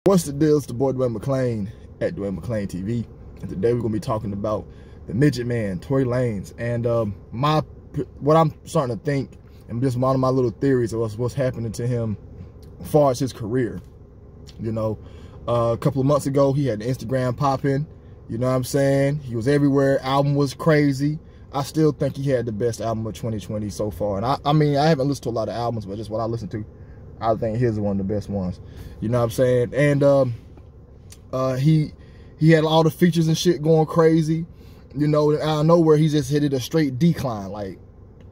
What's the deal? It's the boy duanePatrickmclean at duanePatrickmclean TV, and today we're gonna be talking about the midget man, Tory Lanez, and what I'm starting to think, and just one of my little theories of what's happening to him as far as his career. You know, a couple of months ago he had the Instagram popping. You know what I'm saying? He was everywhere. Album was crazy. I still think he had the best album of 2020 so far. And I mean, I haven't listened to a lot of albums, but just what I listened to, I think his is one of the best ones. You know what I'm saying? And he had all the features and shit going crazy. You know, out of nowhere, he just hit it a straight decline, like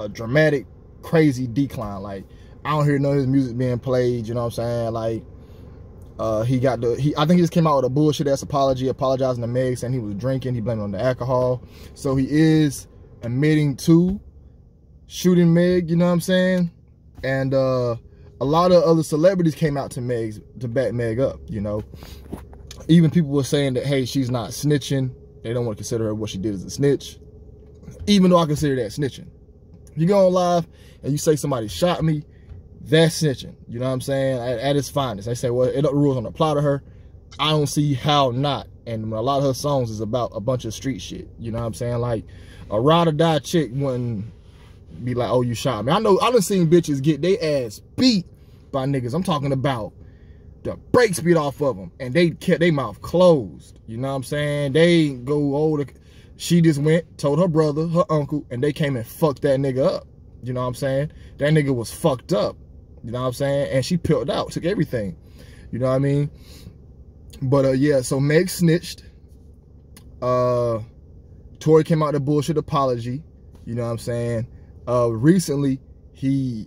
a dramatic, crazy decline. Like, I don't hear none of his music being played. You know what I'm saying? Like, I think he just came out with a bullshit ass apology, apologizing to Meg, saying he was drinking. He blamed it on the alcohol. So he is admitting to shooting Meg. You know what I'm saying? And a lot of other celebrities came out to back Meg up, you know. Even people were saying that, hey, she's not snitching. They don't want to consider her what she did as a snitch. Even though I consider that snitching. If you go on live and you say somebody shot me, that's snitching. You know what I'm saying? At its finest. They say, well, the rules don't apply to her. I don't see how not. And a lot of her songs is about a bunch of street shit. You know what I'm saying? Like, a ride or die chick wouldn't be like, oh, you shot me. I know, I done seen bitches get their ass beat by niggas. I'm talking about the brakes beat off of them, and they kept their mouth closed. You know what I'm saying? They ain't go over. She just went, told her brother, her uncle, and they came and fucked that nigga up. You know what I'm saying? That nigga was fucked up. You know what I'm saying? And she peeled out, took everything. You know what I mean? But yeah, so Meg snitched. Tory came out with a bullshit apology. You know what I'm saying? Recently, he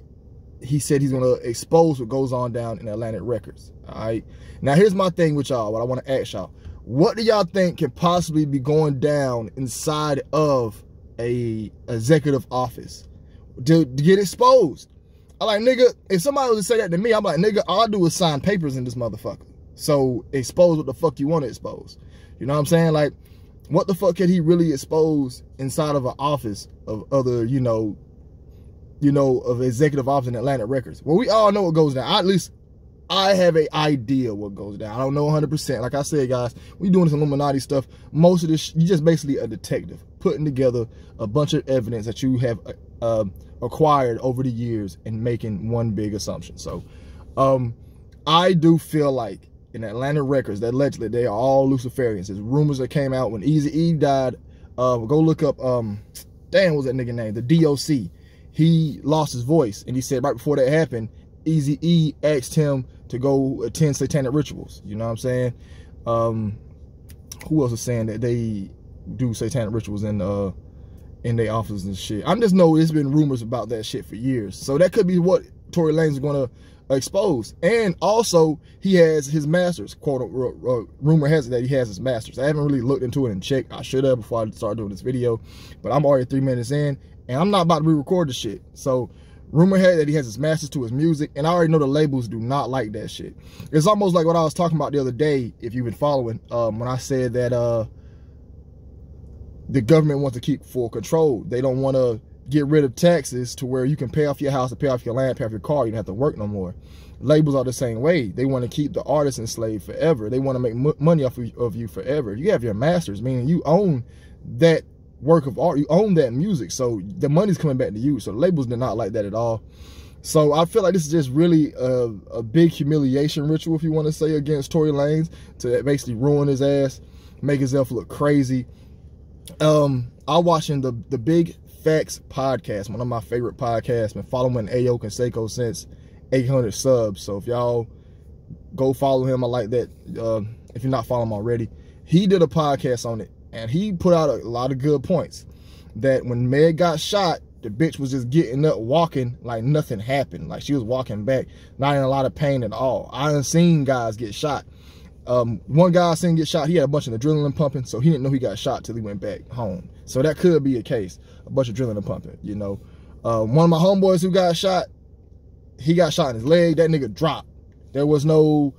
said he's gonna expose what goes on down in Atlantic Records. All right. Now here's my thing with y'all. What I want to ask y'all: what do y'all think can possibly be going down inside of a executive office to get exposed? I'm like, nigga, if somebody was to say that to me, I'm like, nigga, all I do is sign papers in this motherfucker. So expose what the fuck you want to expose. You know what I'm saying? Like, what the fuck can he really expose inside of an office of other, you know, of executive office in Atlantic Records? Well, we all know what goes down. At least I have an idea what goes down. I don't know 100%. Like I said, guys, we doing this Illuminati stuff. Most of this, you just basically a detective putting together a bunch of evidence that you have acquired over the years and making one big assumption. So I do feel like in Atlantic Records, that allegedly they are all Luciferians. There's rumors that came out when Eazy-E died. Go look up, damn, what's that nigga name? The DOC. He lost his voice, and he said right before that happened, Eazy-E asked him to go attend satanic rituals. You know what I'm saying? Who else is saying that they do satanic rituals in their offices and shit? I just know there's been rumors about that shit for years. So that could be what Tory Lanez is going to expose. And also, he has his masters. Quote, rumor has it that he has his masters. I haven't really looked into it and checked. I should have before I started doing this video, but I'm already 3 minutes in, and I'm not about to re-record the shit. So rumor had that he has his masters to his music, and I already know the labels do not like that shit. It's almost like what I was talking about the other day, if you've been following, when I said that the government wants to keep full control. They don't want to get rid of taxes to where you can pay off your house, to pay off your land, pay off your car. You don't have to work no more. Labels are the same way. They want to keep the artists enslaved forever. They want to make money off of you forever. You have your masters, meaning you own that work of art. You own that music. So the money's coming back to you. So the labels did not like that at all. So I feel like this is just really a big humiliation ritual, if you want to say, against Tory Lanez, to basically ruin his ass, make himself look crazy. I'm watching the Big Facts podcast, one of my favorite podcasts. Been following Ayo Canseco since 800 subs. So if y'all go follow him, I like that. If you're not following him already, he did a podcast on it, and he put out a lot of good points. That when Meg got shot, the bitch was just getting up, walking like nothing happened. Like she was walking back, not in a lot of pain at all. I done seen guys get shot. One guy I seen get shot, he had a bunch of adrenaline pumping, so he didn't know he got shot till he went back home. So that could be a case, a bunch of adrenaline pumping, you know. One of my homeboys who got shot, he got shot in his leg. That nigga dropped. There was no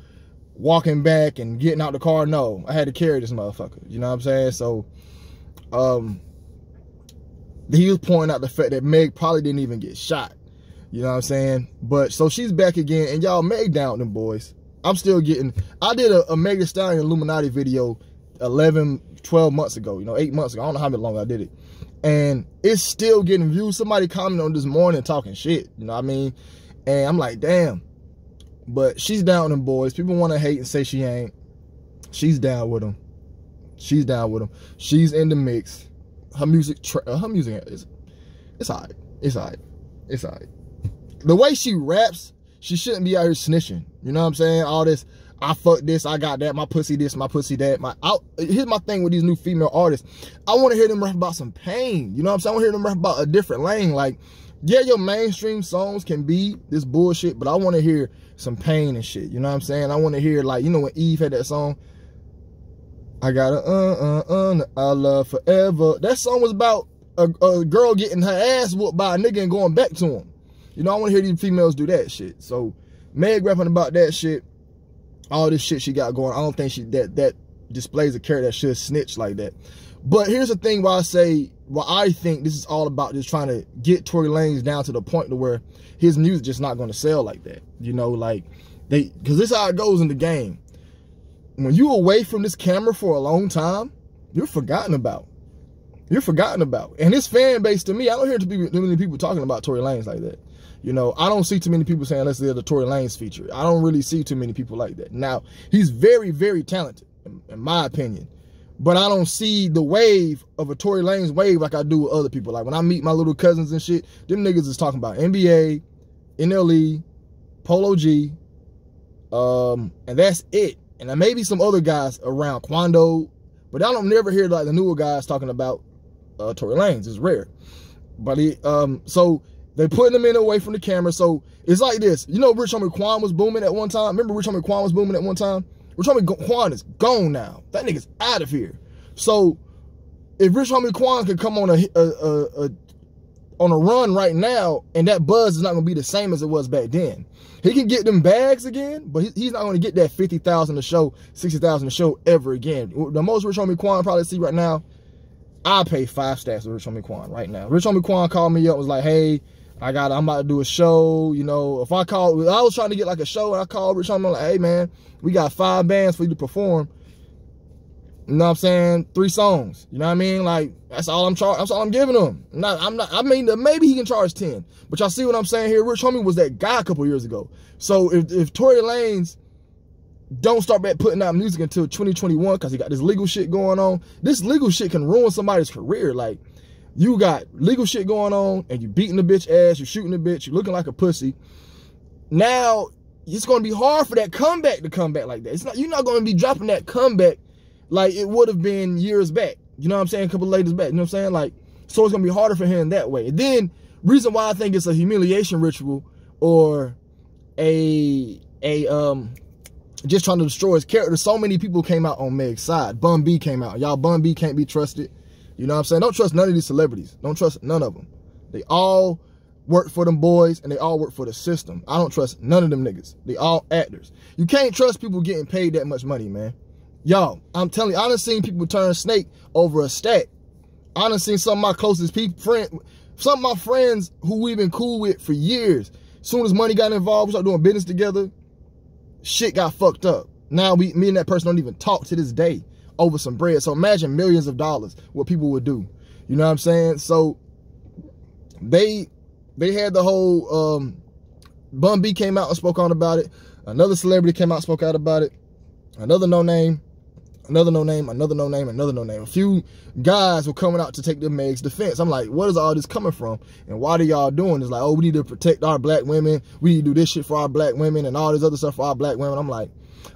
walking back and getting out the car. No, I had to carry this motherfucker. You know what I'm saying? So, he was pointing out the fact that Meg probably didn't even get shot. You know what I'm saying? But so she's back again, and y'all, Meg down them boys. I'm still getting, I did a Mega Stallion Illuminati video 11, 12 months ago, you know, 8 months ago. I don't know how long I did it. And it's still getting views. Somebody commented on this morning talking shit, you know what I mean? And I'm like, damn. But she's down with them boys. People want to hate and say she ain't. She's down with them. She's down with them. She's in the mix. Her music is, it's all right. It's all right. It's all right. The way she raps, she shouldn't be out here snitching. You know what I'm saying? All this, I fucked this, I got that, my pussy this, my pussy that. Here's my thing with these new female artists. I want to hear them rap about some pain. You know what I'm saying? I want to hear them rap about a different lane. Like, yeah, your mainstream songs can be this bullshit, but I want to hear some pain and shit. You know what I'm saying? I want to hear, like, you know when Eve had that song, I got a I love forever. That song was about a girl getting her ass whooped by a nigga and going back to him. You know, I want to hear these females do that shit. So, Meg rapping about that shit, all this shit she got going, I don't think that displays a character that should snitch like that. But here's the thing why I think this is all about just trying to get Tory Lanez down to the point to where his music just not going to sell like that. You know, like, because this is how it goes in the game. When you away from this camera for a long time, you're forgotten about. You're forgotten about. And his fan base, to me, I don't hear too many people talking about Tory Lanez like that. You know, I don't see too many people saying, let's do the Tory Lanez feature. I don't really see too many people like that. Now, he's very, very talented, in my opinion. But I don't see the wave of a Tory Lanez wave like I do with other people. Like, when I meet my little cousins and shit, them niggas is talking about NBA, NLE, Polo G, and that's it. And there may be some other guys around, Quando, but I don't never hear like the newer guys talking about Tory Lanez. It's rare. But so they putting them in away from the camera. So it's like this. You know, Rich Homie Quan was booming at one time. Remember Rich Homie Quan was booming at one time? Rich Homie Quan is gone now. That nigga's out of here. So if Rich Homie Quan could come on a run right now, and that buzz is not going to be the same as it was back then. He can get them bags again, but he's not going to get that 50,000 a show, 60,000 a show ever again. The most Rich Homie Quan probably see right now, I'll pay 5 stacks to Rich Homie Quan right now. Rich Homie Quan called me up, was like, hey, I'm about to do a show. You know, if I was trying to get like a show, and I called Rich Homie, I'm like, hey man, we got 5 bands for you to perform. You know what I'm saying? 3 songs. You know what I mean? Like, that's all I'm charging. That's all I'm giving him. I mean, maybe he can charge 10. But y'all see what I'm saying here? Rich Homie was that guy a couple years ago. So if Tory Lanez don't start back putting out music until 2021, because he got this legal shit going on, this legal shit can ruin somebody's career. Like, you got legal shit going on, and you beating the bitch ass, you shooting the bitch, you looking like a pussy. Now, it's going to be hard for that comeback to come back like that. You're not going to be dropping that comeback like it would have been years back. You know what I'm saying? A couple of ladies back. You know what I'm saying? Like, so it's going to be harder for him that way. And then, reason why I think it's a humiliation ritual or just trying to destroy his character. So many people came out on Meg's side. Bun B came out. Y'all, Bun B can't be trusted. You know what I'm saying? Don't trust none of these celebrities. Don't trust none of them. They all work for them boys, and they all work for the system. I don't trust none of them niggas. They all actors. You can't trust people getting paid that much money, man. Y'all, I'm telling you, I done seen people turn snake over a stack. I done seen some of my closest some of my friends who we've been cool with for years. As soon as money got involved, we started doing business together, shit got fucked up. Now me and that person don't even talk to this day over some bread. So imagine millions of dollars, what people would do. You know what I'm saying? So they had the whole, Bun B came out and spoke on about it. Another celebrity came out and spoke out about it. Another no-name. Another no-name, another no-name, another no-name. A few guys were coming out to take the Meg's defense. I'm like, what is all this coming from? And why do y'all doing this? Like, oh, we need to protect our black women. We need to do this shit for our black women and all this other stuff for our black women. I'm like,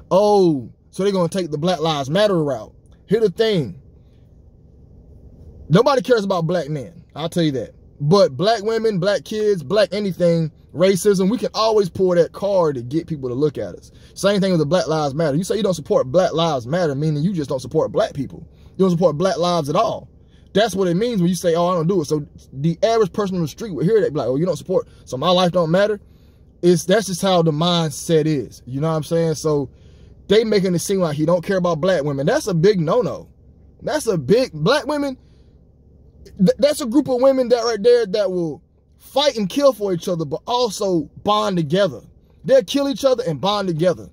oh, so they're going to take the Black Lives Matter route. Here's the thing. Nobody cares about black men. I'll tell you that. But black women, black kids, black anything, racism, we can always pull that card to get people to look at us. Same thing with the Black Lives Matter. You say you don't support Black Lives Matter, meaning you just don't support black people. You don't support black lives at all. That's what it means when you say, oh, I don't do it. So the average person on the street would hear that, like, oh, you don't support, so my life don't matter. That's just how the mindset is. You know what I'm saying? So they making it seem like he don't care about black women. That's a big no-no. That's a big, black women, that's a group of women that right there that will fight and kill for each other, but also bond together. They'll kill each other and bond together.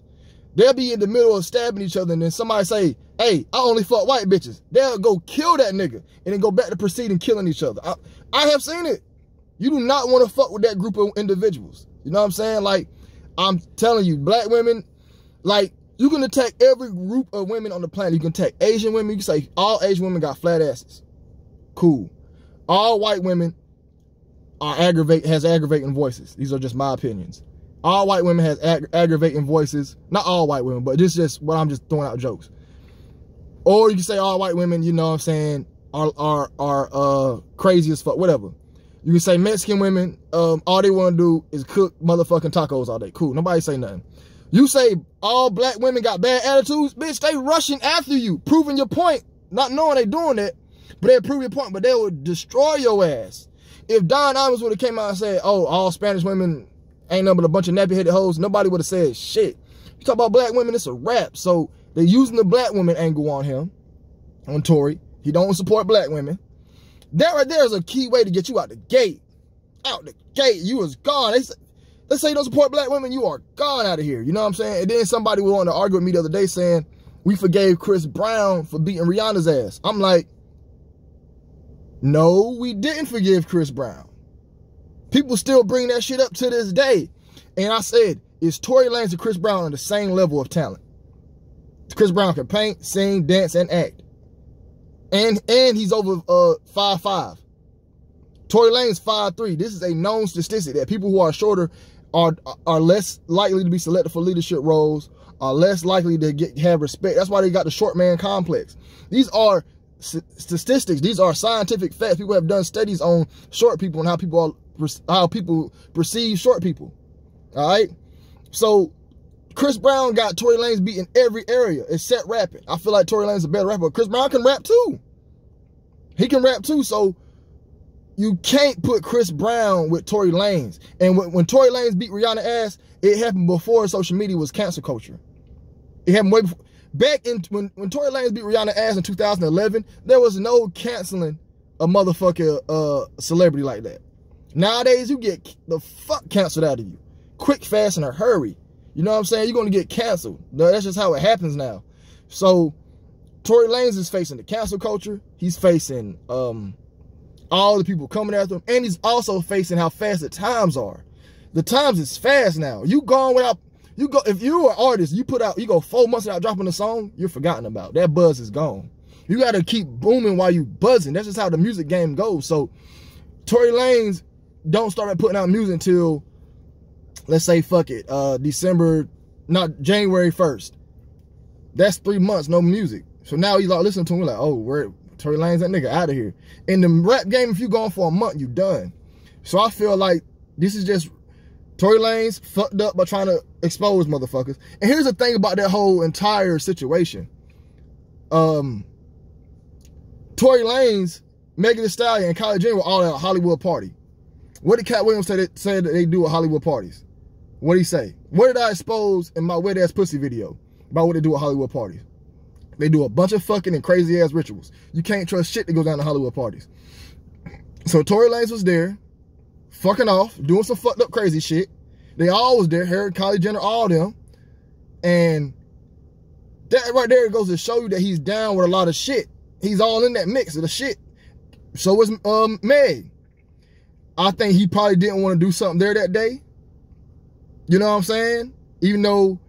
They'll be in the middle of stabbing each other, and then somebody say, hey, I only fuck white bitches. They'll go kill that nigga and then go back to proceeding killing each other. I have seen it. You do not want to fuck with that group of individuals. You know what I'm saying? Like, I'm telling you, black women, like, you can attack every group of women on the planet. You can attack Asian women. You can say all Asian women got flat asses. Cool. All white women has aggravating voices. These are just my opinions. All white women has aggravating voices. Not all white women, but this is just what I'm just throwing out jokes. Or you can say all white women, you know what I'm saying, are crazy as fuck, whatever. You can say Mexican women, all they want to do is cook motherfucking tacos all day. Cool, nobody say nothing. You say all black women got bad attitudes, bitch, they rushing after you, proving your point, not knowing they doing that, but they prove your point, but they would destroy your ass. If Don Imus would have came out and said, oh, all Spanish women ain't nothing but a bunch of nappy-headed hoes, nobody would have said shit. You talk about black women, it's a rap. So they're using the black woman angle on him, on Tory. He don't support black women. That right there is a key way to get you out the gate. Out the gate, you was gone. Let's say you don't support black women, you are gone out of here. You know what I'm saying? And then somebody was on to argue with me the other day saying, we forgave Chris Brown for beating Rihanna's ass. I'm like, no, we didn't forgive Chris Brown. People still bring that shit up to this day. And I said, is Tory Lanez and Chris Brown on the same level of talent? Chris Brown can paint, sing, dance, and act. And he's over 5'5". Tory Lanez 5'3". This is a known statistic that people who are shorter are less likely to be selected for leadership roles, are less likely to have respect. That's why they got the short man complex. These are statistics. These are scientific facts. People have done studies on short people and how people perceive short people. All right. So Chris Brown got Tory Lanez beat in every area except rapping. I feel like Tory Lanez is a better rapper, but Chris Brown can rap too. He can rap too. So you can't put Chris Brown with Tory Lanez. And when Tory Lanez beat Rihanna's ass, it happened before social media was cancel culture. It happened way before. Back in when Tory Lanez beat Rihanna's ass in 2011, there was no canceling a motherfucker celebrity like that. Nowadays, you get the fuck canceled out of you. Quick, fast, in a hurry. You know what I'm saying? You're going to get canceled. That's just how it happens now. So, Tory Lanez is facing the cancel culture. He's facing all the people coming after him. And he's also facing how fast the times are. The times is fast now. You gone without... if you're an artist, you go 4 months without dropping a song, you're forgotten about. That buzz is gone. You got to keep booming while you buzzing. That's just how the music game goes. So, Tory Lanez don't start putting out music until, let's say, fuck it, January 1st. That's 3 months, no music. So now you like listen to him, like, oh, where Tory Lanez, that nigga out of here. In the rap game, if you gone for a month, you done. So I feel like this is just Tory Lanez fucked up by trying to expose motherfuckers. And here's the thing about that whole entire situation. Tory Lanez, Megan Thee Stallion, and Kylie Jenner were all at a Hollywood party. What did Cat Williams say that they do at Hollywood parties? What did he say? What did I expose in my Wet Ass Pussy video about what they do at Hollywood parties? They do a bunch of fucking and crazy ass rituals. You can't trust shit that goes down to Hollywood parties. So Tory Lanez was there, fucking off, doing some fucked up crazy shit. They all was there, her, Kylie Jenner, all them. And that right there goes to show you that he's down with a lot of shit. He's all in that mix of the shit. So was Meg. I think he probably didn't want to do something there that day. You know what I'm saying? Even though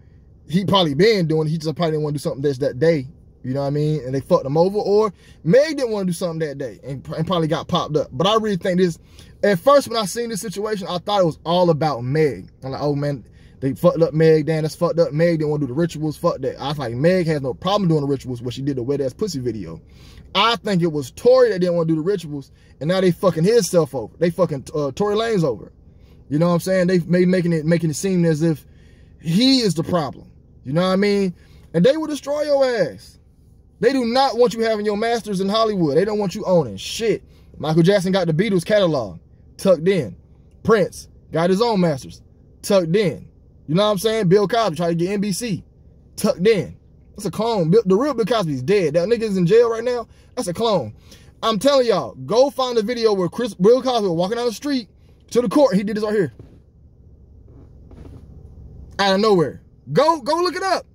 he probably been doing it, he just probably didn't want to do something that day. You know what I mean? And they fucked him over. Or Meg didn't want to do something that day and probably got popped up. But I really think this, at first when I seen this situation, I thought it was all about Meg. I'm like, oh man, they fucked up Meg. Damn, that's fucked up. Meg didn't want to do the rituals. Fuck that. I was like, Meg has no problem doing the rituals when she did the Wet Ass Pussy video. I think it was Tory that didn't want to do the rituals, and now they fucking his self over. They fucking Tory Lanez over. You know what I'm saying? They making it seem as if he is the problem. You know what I mean? And they will destroy your ass. They do not want you having your masters in Hollywood. They don't want you owning shit. Michael Jackson got the Beatles catalog tucked in. Prince got his own masters tucked in. You know what I'm saying? Bill Cosby tried to get NBC tucked in. That's a clone. The real Bill Cosby's dead. That nigga's in jail right now. That's a clone. I'm telling y'all, go find a video where Bill Cosby was walking down the street to the court. He did this right here. Out of nowhere. Go look it up.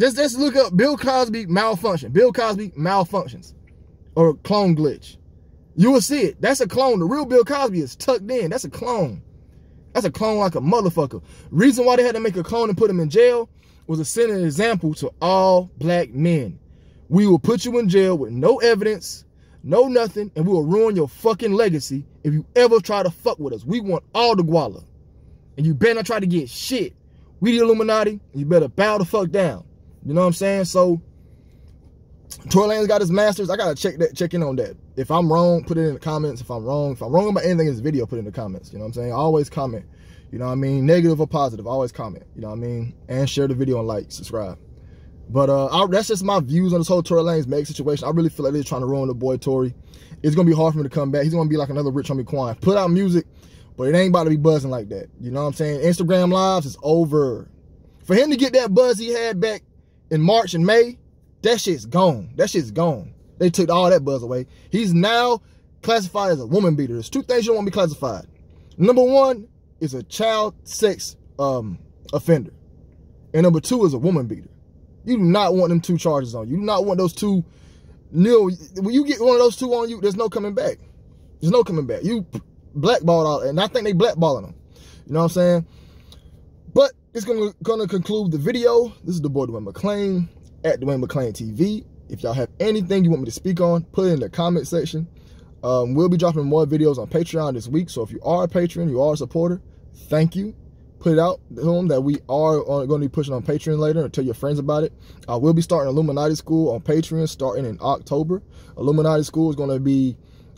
Just look up Bill Cosby malfunction. Bill Cosby malfunctions. Or clone glitch. You will see it. That's a clone. The real Bill Cosby is tucked in. That's a clone. That's a clone like a motherfucker. Reason why they had to make a clone and put him in jail was to send an example to all black men. We will put you in jail with no evidence, no nothing, and we will ruin your fucking legacy if you ever try to fuck with us. We want all the guala. And you better not try to get shit. We the Illuminati, and you better bow the fuck down. You know what I'm saying? So, Tory Lanez got his masters. I gotta check in on that. If I'm wrong, put it in the comments. If I'm wrong about anything in this video, put it in the comments. You know what I'm saying? Always comment. You know what I mean? Negative or positive, always comment. You know what I mean? And share the video and like, subscribe. But that's just my views on this whole Tory Lanez Meg situation. I really feel like they're trying to ruin the boy Tory. It's gonna be hard for him to come back. He's gonna be like another Rich Homie Quan. Put out music, but it ain't about to be buzzing like that. You know what I'm saying? Instagram Lives is over. For him to get that buzz he had back in March and May, that shit's gone. That shit's gone. They took all that buzz away. He's now classified as a woman beater. There's two things you don't want to be classified. Number one is a child sex offender. And number two is a woman beater. You do not want them two charges on you. You do not want those two. When you get one of those two on you, there's no coming back. There's no coming back. You blackballed out, and I think they blackballing them. You know what I'm saying? But it's gonna conclude the video. This is the boy duanepatrickmclean at duanepatrickmclean TV. If y'all have anything you want me to speak on, put it in the comment section. We'll be dropping more videos on Patreon this week. So if you are a patron, you are a supporter, thank you. Put it out to them that we are going to be pushing on Patreon later, and tell your friends about it. I will be starting Illuminati School on Patreon starting in October. Illuminati School is going to be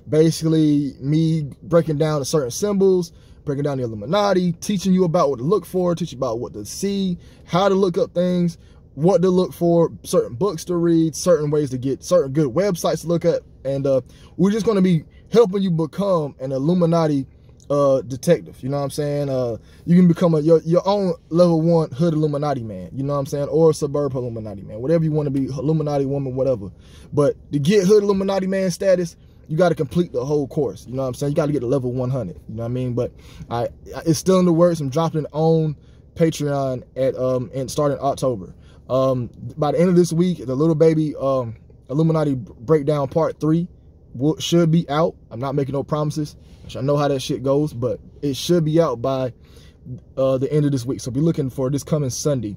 basically me breaking down the certain symbols, breaking down the Illuminati, teaching you about what to look for, teaching you about what to see, how to look up things, what to look for, certain books to read, certain ways to get certain good websites to look at. And we're just going to be helping you become an Illuminati detective. You know what I'm saying? You can become your own level 1 hood Illuminati man. You know what I'm saying? Or a suburb Illuminati man. Whatever you want to be, Illuminati woman, whatever. But to get hood Illuminati man status, you got to complete the whole course. You know what I'm saying? You got to get to level 100. You know what I mean? But it's still in the works. I'm dropping it on Patreon and starting October. By the end of this week, the little baby Illuminati breakdown part 3 should be out. I'm not making no promises. I know how that shit goes, but it should be out by the end of this week. So be looking for this coming Sunday.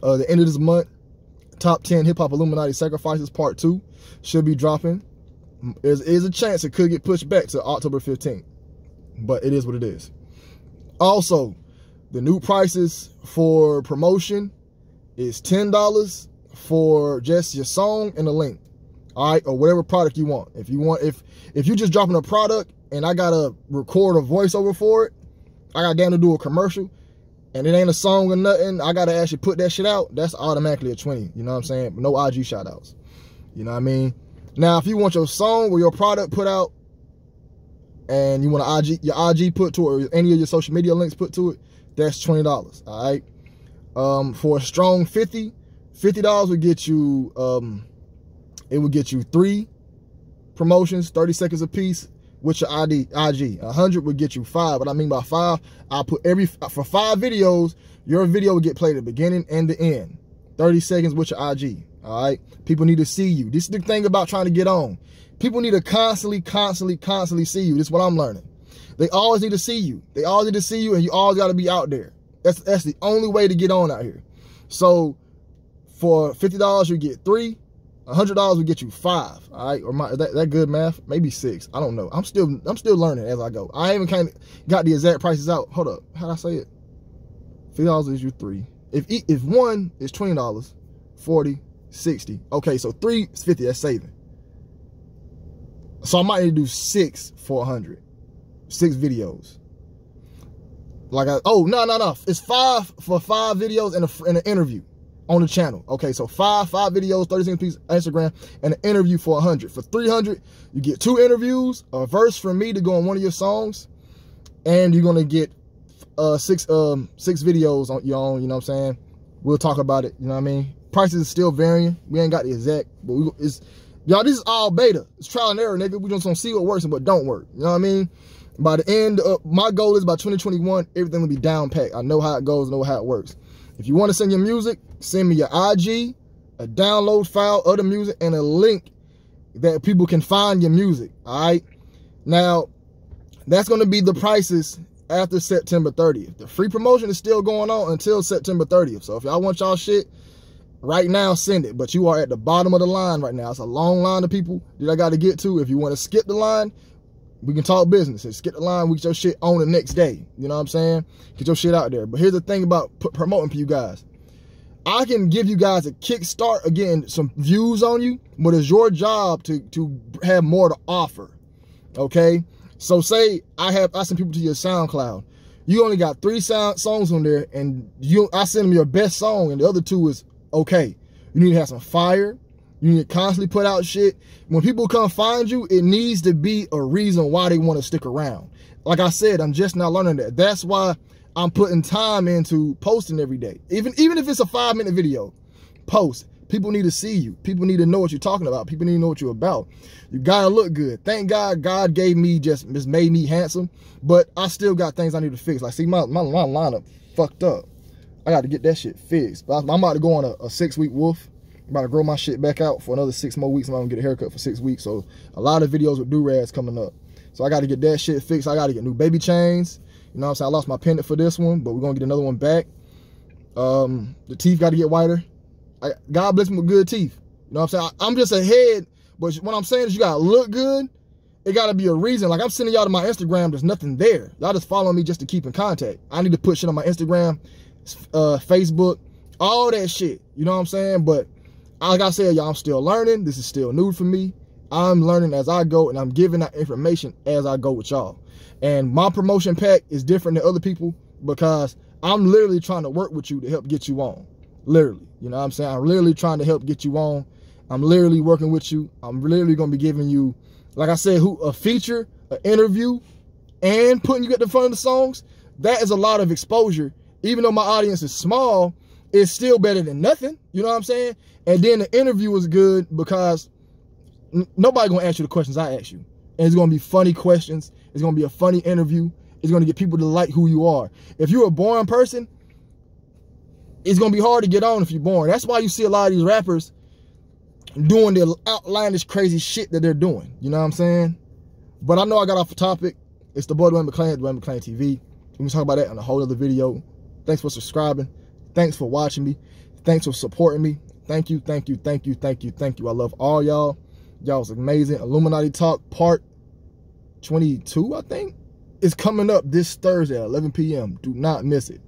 The end of this month, top 10 hip hop Illuminati sacrifices part 2 should be dropping. There's a chance it could get pushed back to October 15th, but it is what it is. Also, the new prices for promotion is $10 for just your song and a link. All right, or whatever product you want. If you just dropping a product and I gotta record a voiceover for it, I got damn to do a commercial, and it ain't a song or nothing, I gotta actually put that shit out, that's automatically a 20. You know what I'm saying? No IG shout outs. You know what I mean? Now, if you want your song or your product put out, and you want your IG put to it, or any of your social media links put to it, that's $20. All right. For a strong $50 would get you it would get you 3 promotions, 30 seconds a piece with your IG. 100 would get you 5. What I mean by 5, I'll put for 5 videos, your video would get played at the beginning and the end. 30 seconds with your IG. All right. People need to see you. This is the thing about trying to get on. People need to constantly see you. This is what I'm learning. They always need to see you. They always need to see you, and you always got to be out there. That's the only way to get on out here. So for $50, you get 3. $100 will get you 5. All right, or is that good math? Maybe 6. I don't know. I'm still learning as I go. I haven't kind of got the exact prices out. Hold up, how did I say it? $50 is you 3. If 1 is $20, 40, 60. Okay, so 3 is 50. That's saving. So I might need to do 6 for 100. 6 videos. Like no. It's 5 for 5 videos and an interview on the channel. Okay, so 5 videos, 30 seconds piece, Instagram, and an interview for 100. For 300, you get 2 interviews, a verse from me to go on one of your songs, and you're gonna get 6 videos on your own. You know what I'm saying? We'll talk about it. You know what I mean? Prices is still varying. We ain't got the exact, but y'all, this is all beta. It's trial and error, nigga. We just gonna see what works and what don't work. You know what I mean? By the end, my goal is by 2021, everything will be down packed. I know how it goes, know how it works. If you want to send your music, send me your IG, a download file of the music, and a link that people can find your music, all right? Now, that's going to be the prices after September 30th. The free promotion is still going on until September 30th. So if y'all want y'all shit right now, send it. But you are at the bottom of the line right now. It's a long line of people that I got to get to. If you want to skip the line, we can talk business. And skip the line, we get your shit on the next day. You know what I'm saying? Get your shit out there. But here's the thing about promoting for you guys. I can give you guys a kickstart, again, some views on you, but it's your job to have more to offer, okay? So say I send people to your SoundCloud. You only got 3 songs on there, and I send them your best song, and the other 2 is okay. You need to have some fire. You need to constantly put out shit. When people come find you, it needs to be a reason why they want to stick around. Like I said, I'm just now learning that. That's why I'm putting time into posting every day. Even if it's a 5-minute video, post. People need to see you. People need to know what you're talking about. People need to know what you're about. You gotta look good. Thank God, God gave me just made me handsome, but I still got things I need to fix. Like, see, my lineup fucked up. I got to get that shit fixed. But I'm about to go on a 6-week wolf. I'm about to grow my shit back out for another 6 more weeks. I'm gonna get a haircut for 6 weeks. So a lot of videos with do-rags coming up. So I got to get that shit fixed. I got to get new baby chains. You know what I'm saying? I lost my pendant for this one, but we're going to get another one back. The teeth got to get whiter. God bless me with good teeth. You know what I'm saying? I'm just ahead, but what I'm saying is you got to look good. It got to be a reason. Like, I'm sending y'all to my Instagram. There's nothing there. Y'all just follow me just to keep in contact. I need to put shit on my Instagram, Facebook, all that shit. You know what I'm saying? But like I said, y'all, I'm still learning. This is still new for me. I'm learning as I go, and I'm giving that information as I go with y'all. And my promotion pack is different than other people because I'm literally trying to work with you to help get you on. Literally. You know what I'm saying? I'm literally trying to help get you on. I'm literally working with you. I'm literally going to be giving you, like I said, a feature, an interview, and putting you at the front of the songs. That is a lot of exposure. Even though my audience is small, it's still better than nothing. You know what I'm saying? And then the interview is good because nobody going to ask you the questions I ask you. And it's going to be funny questions. It's going to be a funny interview. It's going to get people to like who you are. If you're a boring person, it's going to be hard to get on if you're boring. That's why you see a lot of these rappers doing their outlandish crazy shit that they're doing. You know what I'm saying? But I know I got off the topic. It's the boy Dwayne McClean, Dwayne McClean TV. We can talk about that in a whole other video. Thanks for subscribing. Thanks for watching me. Thanks for supporting me. Thank you, thank you, thank you, thank you, thank you. I love all y'all. Y'all was amazing. Illuminati Talk Part 22, I think, is coming up this Thursday at 11 p.m. Do not miss it.